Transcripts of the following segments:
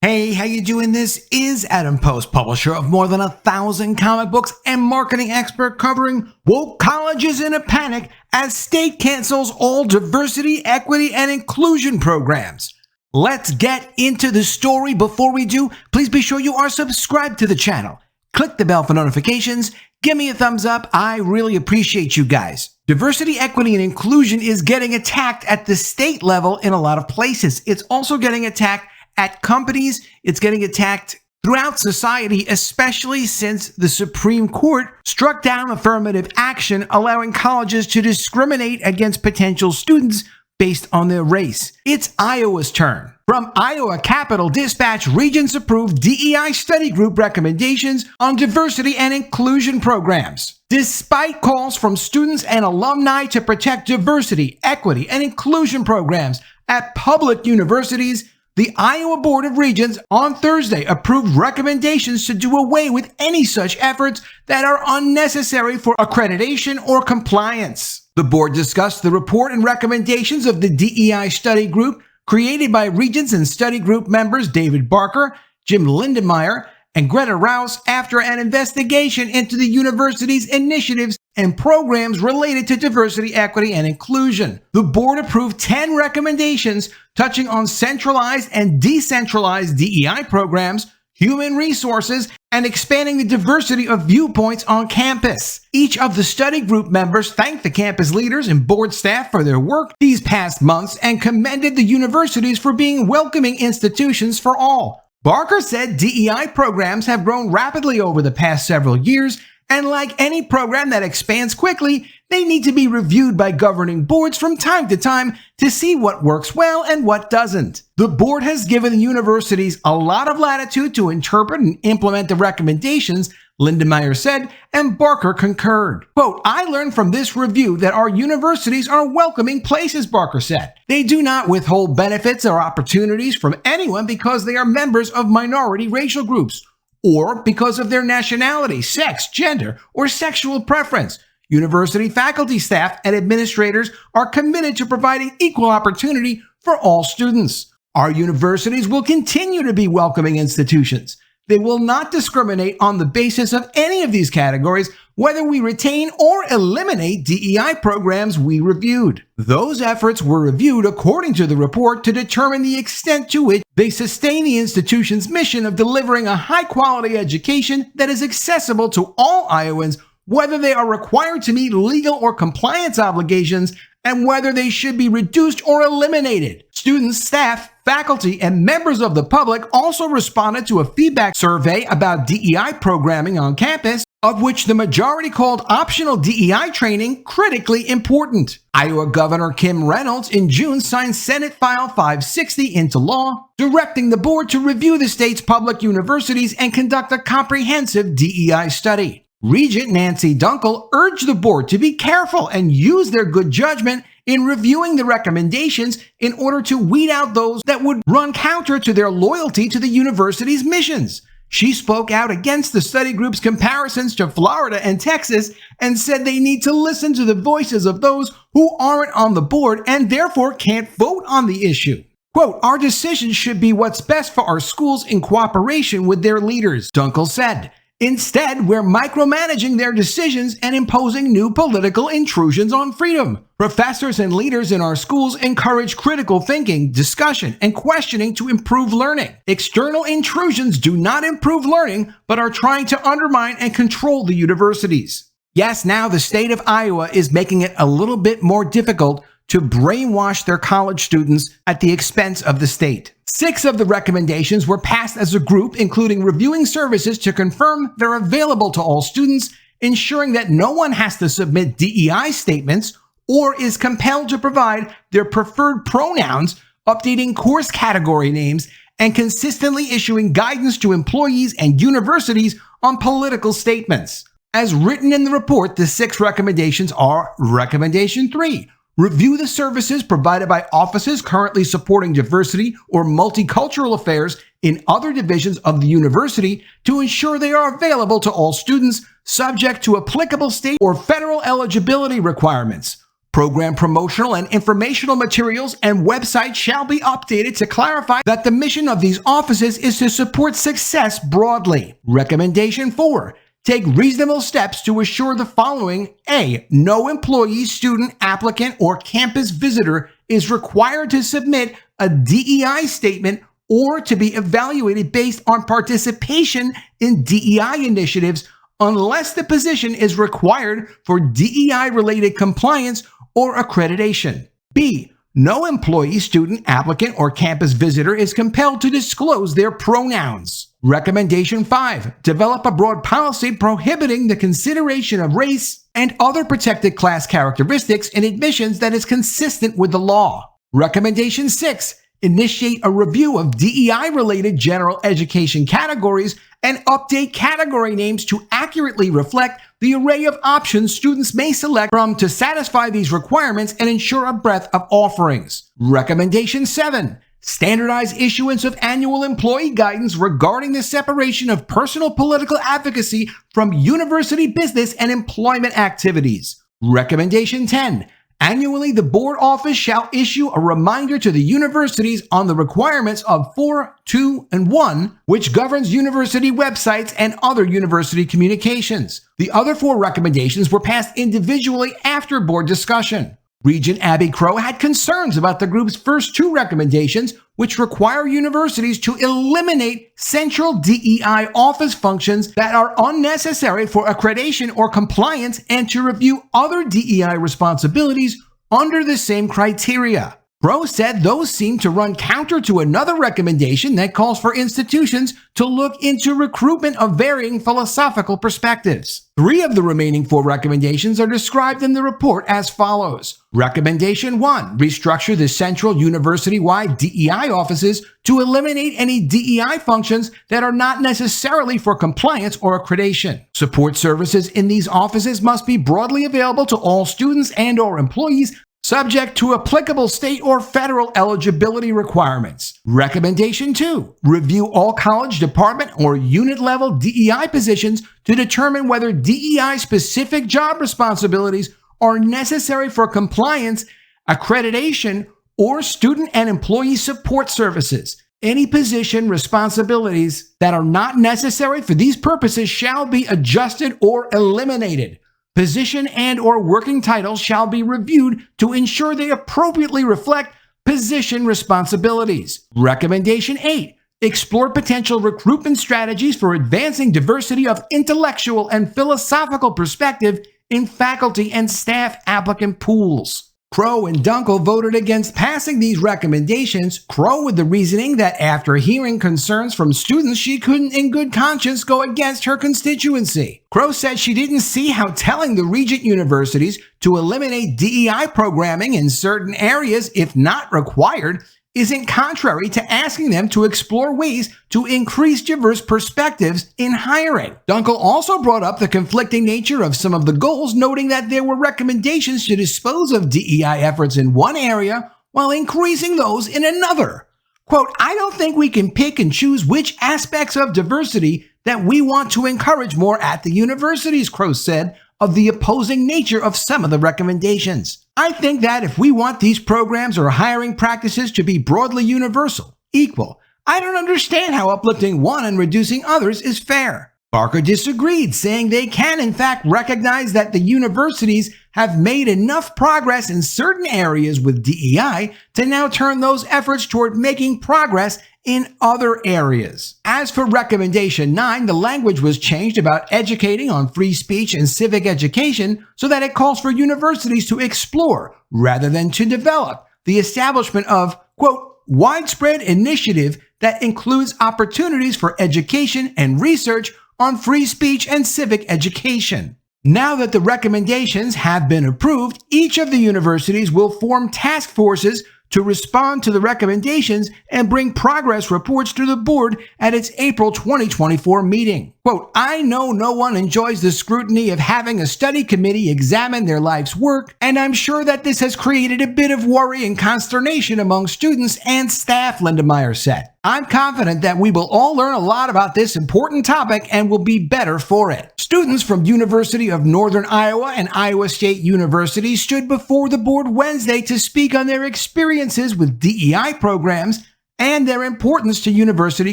Hey, how you doing? This is Adam Post, publisher of more than 1,000 comic books and marketing expert covering woke colleges in a panic as state cancels all diversity, equity, and inclusion programs. Let's get into the story. Before we do, please be sure you are subscribed to the channel. Click the bell for notifications. Give me a thumbs up. I really appreciate you guys. Diversity, equity, and inclusion is getting attacked at the state level in a lot of places. It's also getting attacked at companies. It's getting attacked throughout society, especially since the Supreme Court struck down affirmative action, allowing colleges to discriminate against potential students based on their race. It's Iowa's turn. From Iowa Capitol Dispatch, Regents approved DEI Study Group recommendations on diversity and inclusion programs. Despite calls from students and alumni to protect diversity, equity, and inclusion programs at public universities, the Iowa Board of Regents on Thursday approved recommendations to do away with any such efforts that are unnecessary for accreditation or compliance. The board discussed the report and recommendations of the DEI Study Group created by Regents and Study Group members David Barker, Jim Lindenmayer, and Greta Rouse after an investigation into the university's initiatives and programs related to diversity, equity, and inclusion. The board approved 10 recommendations touching on centralized and decentralized DEI programs, human resources, and expanding the diversity of viewpoints on campus. Each of the study group members thanked the campus leaders and board staff for their work these past months and commended the universities for being welcoming institutions for all. Barker said DEI programs have grown rapidly over the past several years, and like any program that expands quickly, they need to be reviewed by governing boards from time to time to see what works well and what doesn't. The board has given the universities a lot of latitude to interpret and implement the recommendations, Lindenmayer said, and Barker concurred. Quote, "I learned from this review that our universities are welcoming places," Barker said. "They do not withhold benefits or opportunities from anyone because they are members of minority racial groups, or because of their nationality, sex, gender, or sexual preference. University faculty, staff, and administrators are committed to providing equal opportunity for all students. Our universities will continue to be welcoming institutions. They will not discriminate on the basis of any of these categories, whether we retain or eliminate DEI programs we reviewed. Those efforts were reviewed according to the report to determine the extent to which they sustain the institution's mission of delivering a high-quality education that is accessible to all Iowans, whether they are required to meet legal or compliance obligations, and whether they should be reduced or eliminated." Students, staff, faculty, and members of the public also responded to a feedback survey about DEI programming on campus, of which the majority called optional DEI training critically important. Iowa Governor Kim Reynolds in June signed Senate File 560 into law, directing the board to review the state's public universities and conduct a comprehensive DEI study. Regent Nancy Dunkel urged the board to be careful and use their good judgment in reviewing the recommendations in order to weed out those that would run counter to their loyalty to the university's missions. She spoke out against the study group's comparisons to Florida and Texas and said they need to listen to the voices of those who aren't on the board and therefore can't vote on the issue. Quote, "Our decisions should be what's best for our schools in cooperation with their leaders," Dunkel said. "Instead, we're micromanaging their decisions and imposing new political intrusions on freedom. Professors and leaders in our schools encourage critical thinking, discussion, and questioning to improve learning. External intrusions do not improve learning, but are trying to undermine and control the universities." Yes, now the state of Iowa is making it a little bit more difficult to brainwash their college students at the expense of the state. 6 of the recommendations were passed as a group, including reviewing services to confirm they're available to all students, ensuring that no one has to submit DEI statements or is compelled to provide their preferred pronouns, updating course category names, and consistently issuing guidance to employees and universities on political statements. As written in the report, the 6 recommendations are: Recommendation 3, review the services provided by offices currently supporting diversity or multicultural affairs in other divisions of the university to ensure they are available to all students, subject to applicable state or federal eligibility requirements. Program promotional and informational materials and websites shall be updated to clarify that the mission of these offices is to support success broadly. Recommendation 4. Take reasonable steps to assure the following. A. No employee, student, applicant, or campus visitor is required to submit a DEI statement or to be evaluated based on participation in DEI initiatives unless the position is required for DEI-related compliance or accreditation. B. No employee, student, applicant, or campus visitor is compelled to disclose their pronouns. Recommendation 5. Develop a broad policy prohibiting the consideration of race and other protected class characteristics in admissions that is consistent with the law. Recommendation 6. Initiate a review of DEI-related general education categories and update category names to accurately reflect the array of options students may select from to satisfy these requirements and ensure a breadth of offerings. Recommendation 7. Standardize issuance of annual employee guidance regarding the separation of personal political advocacy from university business and employment activities. Recommendation 10. Annually, the board office shall issue a reminder to the universities on the requirements of 4, 2, and 1, which governs university websites and other university communications. The other 4 recommendations were passed individually after board discussion. Regent Abby Crow had concerns about the group's first 2 recommendations, which require universities to eliminate central DEI office functions that are unnecessary for accreditation or compliance and to review other DEI responsibilities under the same criteria. Crow said those seem to run counter to another recommendation that calls for institutions to look into recruitment of varying philosophical perspectives. 3 of the remaining 4 recommendations are described in the report as follows. Recommendation 1. Restructure the central university-wide DEI offices to eliminate any DEI functions that are not necessarily for compliance or accreditation. Support services in these offices must be broadly available to all students and/or employees, subject to applicable state or federal eligibility requirements. Recommendation 2. Review all college, department, or unit-level DEI positions to determine whether DEI-specific job responsibilities are necessary for compliance, accreditation, or student and employee support services. Any position responsibilities that are not necessary for these purposes shall be adjusted or eliminated. Position and/or working titles shall be reviewed to ensure they appropriately reflect position responsibilities. Recommendation 8. Explore potential recruitment strategies for advancing diversity of intellectual and philosophical perspective in faculty and staff applicant pools. Crow and Dunkel voted against passing these recommendations, Crow with the reasoning that after hearing concerns from students, she couldn't in good conscience go against her constituency. Crow said she didn't see how telling the Regent universities to eliminate DEI programming in certain areas, if not required, isn't contrary to asking them to explore ways to increase diverse perspectives in hiring. Dunkel also brought up the conflicting nature of some of the goals, noting that there were recommendations to dispose of DEI efforts in one area while increasing those in another. Quote, I don't think we can pick and choose which aspects of diversity that we want to encourage more at the universities, Crow said, of the opposing nature of some of the recommendations. I think that if we want these programs or hiring practices to be broadly universal, equal, I don't understand how uplifting one and reducing others is fair. Barker disagreed, saying they can in fact recognize that the universities have made enough progress in certain areas with DEI to now turn those efforts toward making progress in other areas. As for recommendation 9, the language was changed about educating on free speech and civic education so that it calls for universities to explore, rather than to develop, the establishment of, quote, widespread initiative that includes opportunities for education and research on free speech and civic education. Now that the recommendations have been approved, each of the universities will form task forces to respond to the recommendations and bring progress reports to the board at its April 2024 meeting. Quote, I know no one enjoys the scrutiny of having a study committee examine their life's work, and I'm sure that this has created a bit of worry and consternation among students and staff, Lindenmayer said. I'm confident that we will all learn a lot about this important topic and will be better for it. Students from University of Northern Iowa and Iowa State University stood before the board Wednesday to speak on their experiences with DEI programs and their importance to university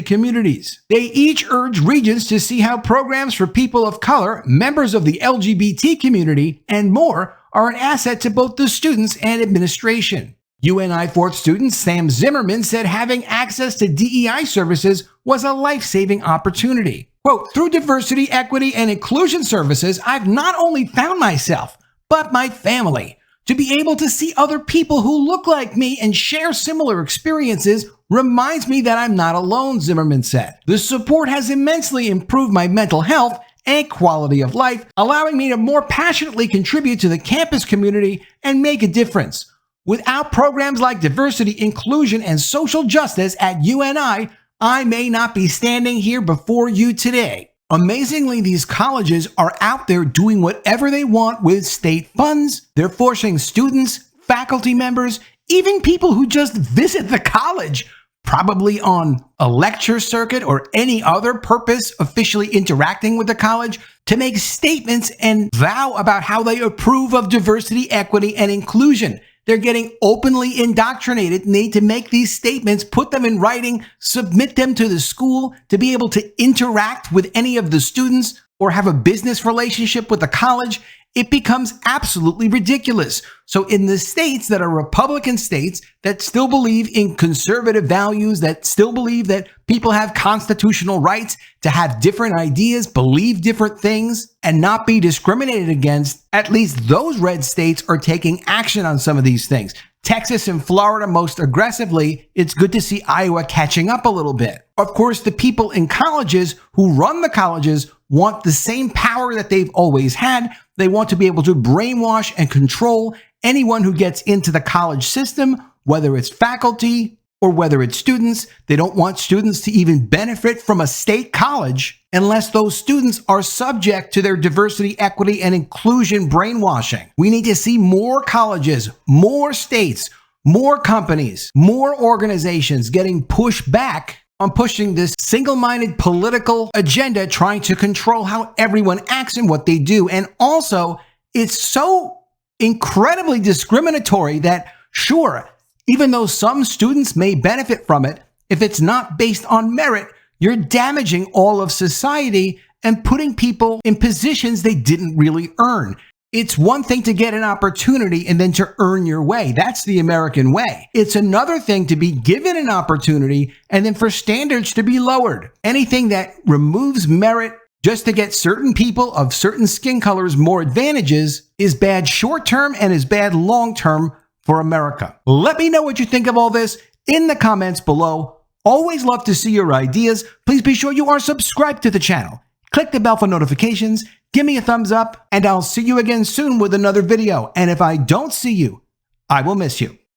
communities. They each urged regents to see how programs for people of color, members of the LGBT community, and more are an asset to both the students and administration. UNI 4th student Sam Zimmerman said having access to DEI services was a life-saving opportunity. Quote, through diversity, equity, and inclusion services, I've not only found myself, but my family. To be able to see other people who look like me and share similar experiences reminds me that I'm not alone, Zimmerman said. The support has immensely improved my mental health and quality of life, allowing me to more passionately contribute to the campus community and make a difference. Without programs like diversity, inclusion, and social justice at UNI, I may not be standing here before you today. Amazingly, these colleges are out there doing whatever they want with state funds. They're forcing students, faculty members, even people who just visit the college, probably on a lecture circuit or any other purpose officially interacting with the college, to make statements and vow about how they approve of diversity, equity, and inclusion. They're getting openly indoctrinated, need to make these statements, put them in writing, submit them to the school to be able to interact with any of the students or have a business relationship with the college. It becomes absolutely ridiculous. So in the states that are Republican states that still believe in conservative values, that still believe that people have constitutional rights to have different ideas, believe different things, and not be discriminated against, at least those red states are taking action on some of these things. Texas and Florida most aggressively. It's good to see Iowa catching up a little bit. Of course, the people in colleges who run the colleges want the same power that they've always had. They want to be able to brainwash and control anyone who gets into the college system, whether it's faculty or whether it's students. They don't want students to even benefit from a state college unless those students are subject to their diversity, equity, and inclusion brainwashing. We need to see more colleges, more states, more companies, more organizations getting pushed back on pushing this single-minded political agenda, trying to control how everyone acts and what they do. And also, it's so incredibly discriminatory that, sure, even though some students may benefit from it, if it's not based on merit, you're damaging all of society and putting people in positions they didn't really earn. It's one thing to get an opportunity and then to earn your way. That's the American way. It's another thing to be given an opportunity and then for standards to be lowered. Anything that removes merit just to get certain people of certain skin colors more advantages is bad short-term and is bad long-term for America. Let me know what you think of all this in the comments below. Always love to see your ideas. Please be sure you are subscribed to the channel. Click the bell for notifications, give me a thumbs up, and I'll see you again soon with another video. And if I don't see you, I will miss you.